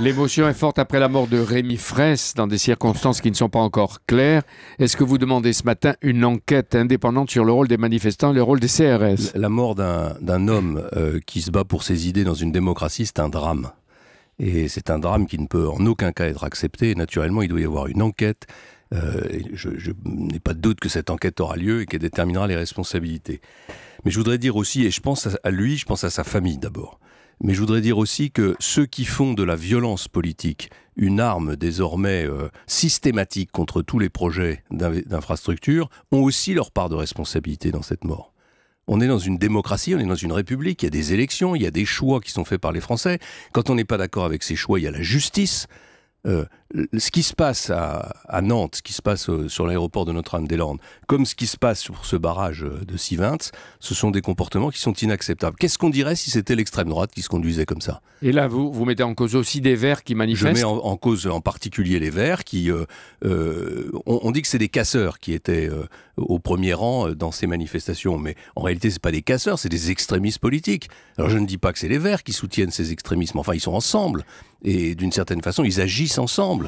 L'émotion est forte après la mort de Rémi Fraisse, dans des circonstances qui ne sont pas encore claires. Est-ce que vous demandez ce matin une enquête indépendante sur le rôle des manifestants et le rôle des CRS? La mort d'un homme qui se bat pour ses idées dans une démocratie, c'est un drame. Et c'est un drame qui ne peut en aucun cas être accepté. Et naturellement, il doit y avoir une enquête. Je n'ai pas de doute que cette enquête aura lieu et qu'elle déterminera les responsabilités. Mais je voudrais dire aussi, et je pense à lui, je pense à sa famille d'abord, mais je voudrais dire aussi que ceux qui font de la violence politique une arme désormais systématique contre tous les projets d'infrastructure ont aussi leur part de responsabilité dans cette mort. On est dans une démocratie, on est dans une république, il y a des élections, il y a des choix qui sont faits par les Français. Quand on n'est pas d'accord avec ces choix, il y a la justice. Ce qui se passe à Nantes, ce qui se passe sur l'aéroport de Notre-Dame-des-Landes, comme ce qui se passe sur ce barrage de Sivins, ce sont des comportements qui sont inacceptables. Qu'est-ce qu'on dirait si c'était l'extrême droite qui se conduisait comme ça? Et là, vous mettez en cause aussi des Verts qui manifestent? Je mets en cause en particulier les Verts qui... on dit que c'est des casseurs qui étaient au premier rang dans ces manifestations, mais en réalité, c'est pas des casseurs, c'est des extrémistes politiques. Alors je ne dis pas que c'est les Verts qui soutiennent ces extrémismes, enfin ils sont ensemble, et d'une certaine façon, ils agissent ensemble.